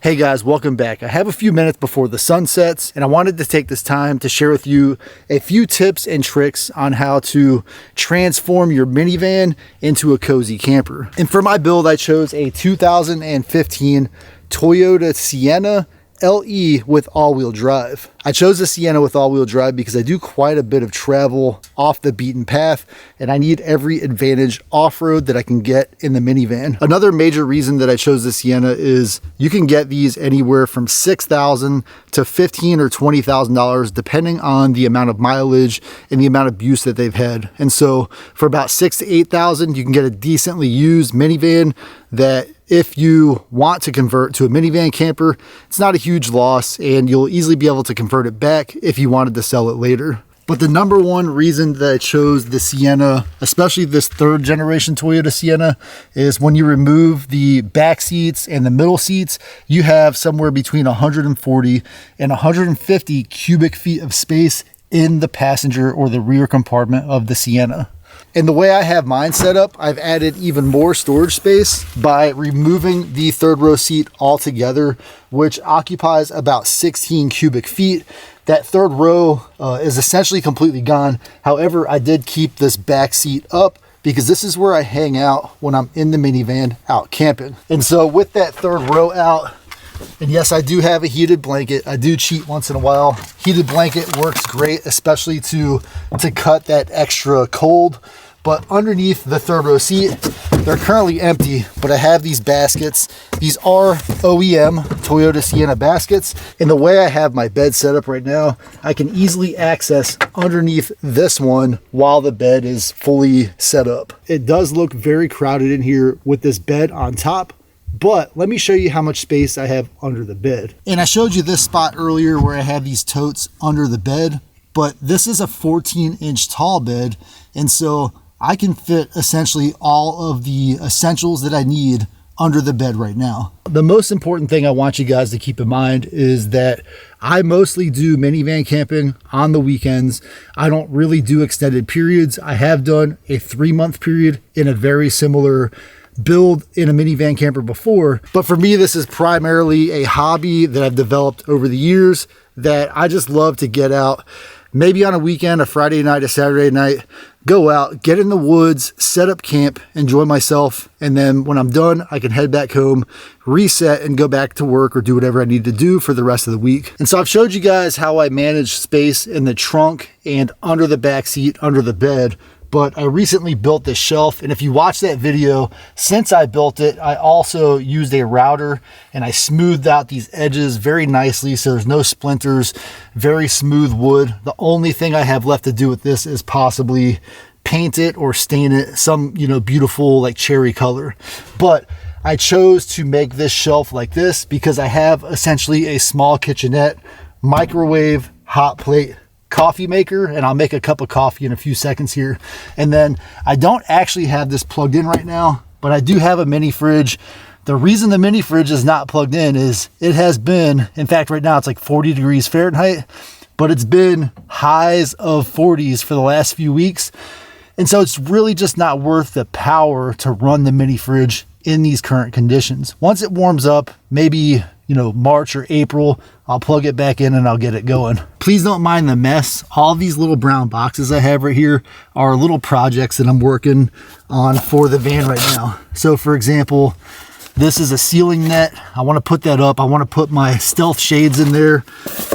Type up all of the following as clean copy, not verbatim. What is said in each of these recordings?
Hey guys, welcome back. I have a few minutes before the sun sets, and I wanted to take this time to share with you a few tips and tricks on how to transform your minivan into a cozy camper. And for my build, I chose a 2015 Toyota Sienna LE with all-wheel drive. I chose the Sienna with all-wheel drive because I do quite a bit of travel off the beaten path, and I need every advantage off-road that I can get in the minivan. Another major reason that I chose the Sienna is you can get these anywhere from $6,000 to $15,000 or $20,000 depending on the amount of mileage and the amount of use that they've had. And so for about $6,000 to $8,000, you can get a decently used minivan that if you want to convert to a minivan camper, it's not a huge loss and you'll easily be able to convert it back if you wanted to sell it later. But the number one reason that I chose the Sienna, especially this third generation Toyota Sienna, is when you remove the back seats and the middle seats, you have somewhere between 140 and 150 cubic feet of space in the passenger or the rear compartment of the Sienna. And the way I have mine set up, I've added even more storage space by removing the third row seat altogether, which occupies about 16 cubic feet. That third row is essentially completely gone. However, I did keep this back seat up because this is where I hang out when I'm in the minivan out camping. And so with that third row out, and yes, I do have a heated blanket. I do cheat once in a while. Heated blanket works great, especially to cut that extra cold. But underneath the third row seat, they're currently empty, but I have these baskets. These are OEM Toyota Sienna baskets. And the way I have my bed set up right now, I can easily access underneath this one while the bed is fully set up. It does look very crowded in here with this bed on top, but let me show you how much space I have under the bed. And I showed you this spot earlier where I have these totes under the bed, but this is a 14-inch tall bed. And so I can fit essentially all of the essentials that I need under the bed right now. The most important thing I want you guys to keep in mind is that I mostly do minivan camping on the weekends. I don't really do extended periods. I have done a 3-month period in a very similar build in a minivan camper before, but for me, this is primarily a hobby that I've developed over the years that I just love to get out. Maybe on a weekend, a Friday night, a Saturday night, go out, get in the woods, set up camp, enjoy myself. And then when I'm done, I can head back home, reset and go back to work or do whatever I need to do for the rest of the week. And so I've showed you guys how I manage space in the trunk and under the back seat, under the bed. But I recently built this shelf, and if you watch that video, since I built it, I also used a router and I smoothed out these edges very nicely so there's no splinters, very smooth wood. The only thing I have left to do with this is possibly paint it or stain it some, beautiful like cherry color. But I chose to make this shelf like this because I have essentially a small kitchenette, microwave, hot plate, coffee maker, and I'll make a cup of coffee in a few seconds here. And then I don't actually have this plugged in right now, but I do have a mini fridge. The reason the mini fridge is not plugged in is it has been, in fact, right now it's like 40 degrees Fahrenheit, but it's been highs of 40s for the last few weeks. And so it's really just not worth the power to run the mini fridge in these current conditions. Once it warms up, maybe March or April, I'll plug it back in and I'll get it going. Please don't mind the mess. All these little brown boxes I have right here are little projects that I'm working on for the van right now. So for example, this is a ceiling net. I want to put that up. I want to put my stealth shades in there.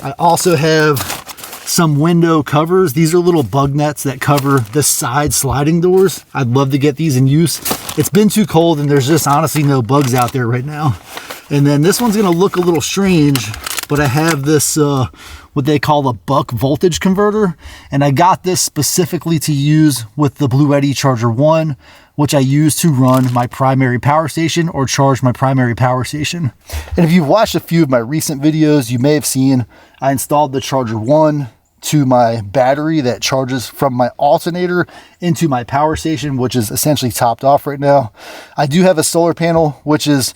I also have some window covers. These are little bug nets that cover the side sliding doors. I'd love to get these in use. It's been too cold and there's just honestly no bugs out there right now. And then this one's going to look a little strange, but I have this, what they call a buck voltage converter. And I got this specifically to use with the Bluetti Charger 1, which I use to run my primary power station or charge my primary power station. And if you've watched a few of my recent videos, you may have seen I installed the Charger 1 to my battery that charges from my alternator into my power station, which is essentially topped off right now. I do have a solar panel, which is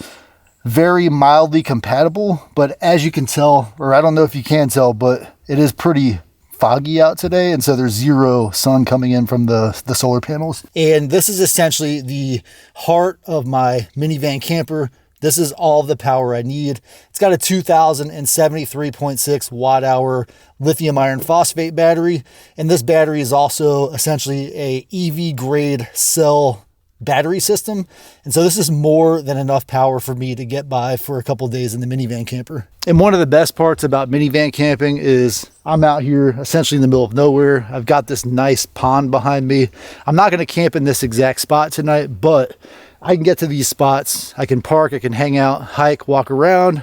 very mildly compatible, but as you can tell, or I don't know if you can tell, but it is pretty foggy out today, and so there's zero sun coming in from the solar panels. And this is essentially the heart of my minivan camper. this is all the power I need. It's got a 2073.6 watt hour lithium iron phosphate battery. And this battery is also essentially a EV grade cell battery system. And so this is more than enough power for me to get by for a couple days in the minivan camper. And one of the best parts about minivan camping is I'm out here essentially in the middle of nowhere. I've got this nice pond behind me. I'm not going to camp in this exact spot tonight, but I can get to these spots. I can park, I can hang out, hike, walk around,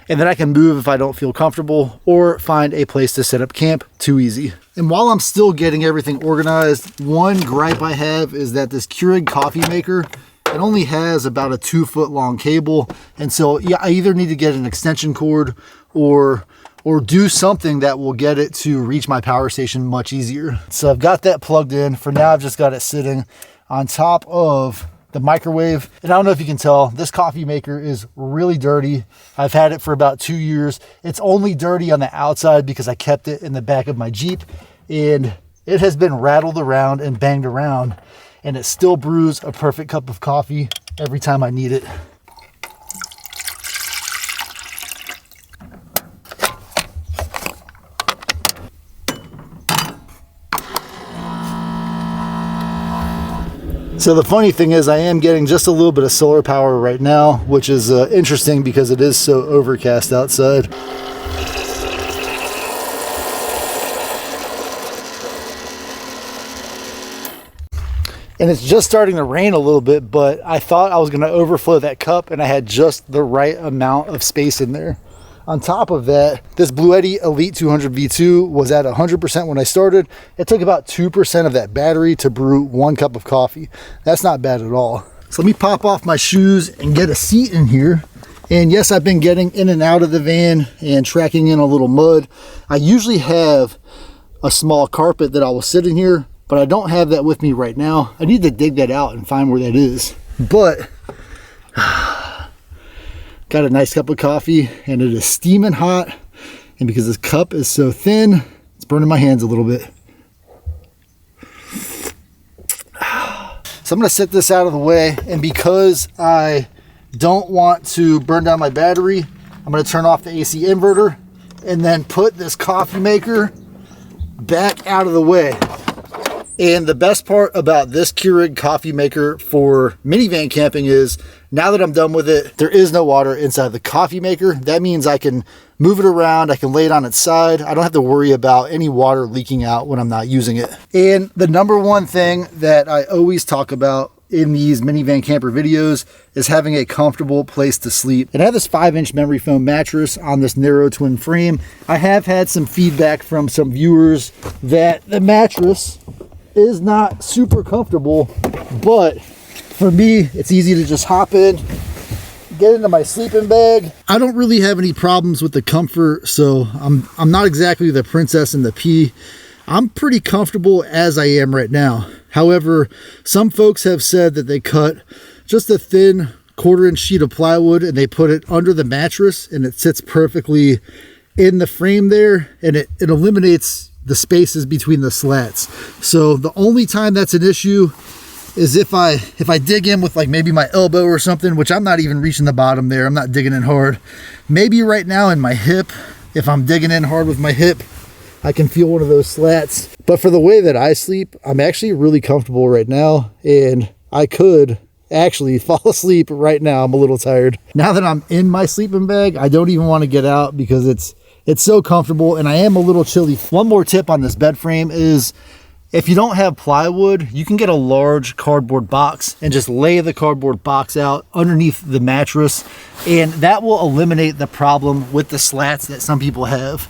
and then I can move if I don't feel comfortable or find a place to set up camp. Too easy. And while I'm still getting everything organized, one gripe I have is that this Keurig coffee maker, it only has about a 2-foot long cable. And so yeah, I either need to get an extension cord or do something that will get it to reach my power station much easier. So I've got that plugged in. For now, I've just got it sitting on top of the microwave. And I don't know if you can tell, this coffee maker is really dirty. I've had it for about 2 years. It's only dirty on the outside because I kept it in the back of my Jeep, and it has been rattled around and banged around, and it still brews a perfect cup of coffee every time I need it. So the funny thing is I am getting just a little bit of solar power right now, which is interesting because it is so overcast outside. And it's just starting to rain a little bit, but I thought I was going to overflow that cup, and I had just the right amount of space in there. On top of that, this Bluetti Elite 200 V2 was at 100% when I started. It took about 2% of that battery to brew 1 cup of coffee. That's not bad at all. So let me pop off my shoes and get a seat in here. And yes, I've been getting in and out of the van and tracking in a little mud. I usually have a small carpet that I will sit in here, but I don't have that with me right now. I need to dig that out and find where that is. But got a nice cup of coffee, and it is steaming hot. And because this cup is so thin, it's burning my hands a little bit. So I'm going to set this out of the way. And because I don't want to burn down my battery, I'm going to turn off the AC inverter and then put this coffee maker back out of the way. And the best part about this Keurig coffee maker for minivan camping is now that I'm done with it, there is no water inside the coffee maker. That means I can move it around. I can lay it on its side. I don't have to worry about any water leaking out when I'm not using it. And the number one thing that I always talk about in these minivan camper videos is having a comfortable place to sleep. And I have this 5-inch memory foam mattress on this narrow twin frame. I have had some feedback from some viewers that the mattress is not super comfortable, but for me, it's easy to just hop in, get into my sleeping bag. I don't really have any problems with the comfort, so I'm not exactly the princess in the pea. I'm pretty comfortable as I am right now. However, some folks have said that they cut just a thin 1/4-inch sheet of plywood and they put it under the mattress, and it sits perfectly in the frame there, and it eliminates the spaces between the slats. So the only time that's an issue is if I dig in with like maybe my elbow or something, which I'm not even reaching the bottom there. I'm not digging in hard. Maybe right now in my hip, if I'm digging in hard with my hip, I can feel one of those slats. But for the way that I sleep, I'm actually really comfortable right now, and I could actually fall asleep right now. I'm a little tired. Now that I'm in my sleeping bag, I don't even want to get out because it's so comfortable, and I am a little chilly. One more tip on this bed frame is if you don't have plywood, you can get a large cardboard box and just lay the cardboard box out underneath the mattress, and that will eliminate the problem with the slats that some people have.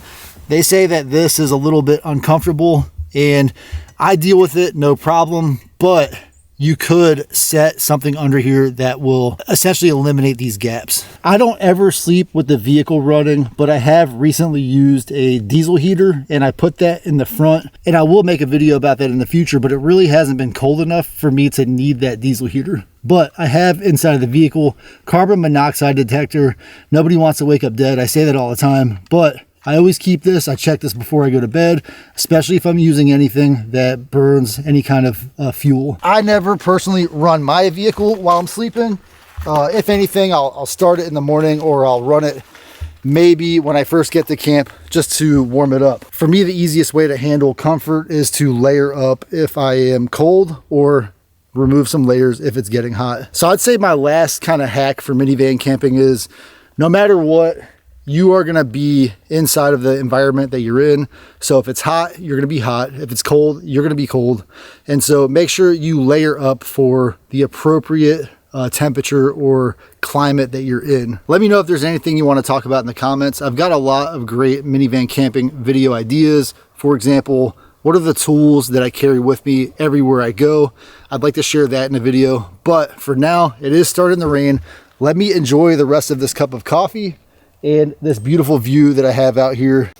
They say that this is a little bit uncomfortable, and I deal with it no problem, but you could set something under here that will essentially eliminate these gaps. I don't ever sleep with the vehicle running, but I have recently used a diesel heater, and I put that in the front, and I will make a video about that in the future, but it really hasn't been cold enough for me to need that diesel heater. But I have inside of the vehicle carbon monoxide detector. Nobody wants to wake up dead. I say that all the time, but I always keep this. I check this before I go to bed, especially if I'm using anything that burns any kind of fuel. I never personally run my vehicle while I'm sleeping, If anything, I'll start it in the morning, or I'll run it maybe when I first get to camp just to warm it up. For me, the easiest way to handle comfort is to layer up if I am cold, or remove some layers if it's getting hot. So I'd say my last kind of hack for minivan camping is, no matter what, you are gonna be inside of the environment that you're in. So if it's hot, you're gonna be hot. If it's cold, you're gonna be cold. And so make sure you layer up for the appropriate temperature or climate that you're in. Let me know if there's anything you want to talk about in the comments. I've got a lot of great minivan camping video ideas. For example, what are the tools that I carry with me everywhere I go? I'd like to share that in a video, but for now, it is starting to rain. Let me enjoy the rest of this cup of coffee and this beautiful view that I have out here.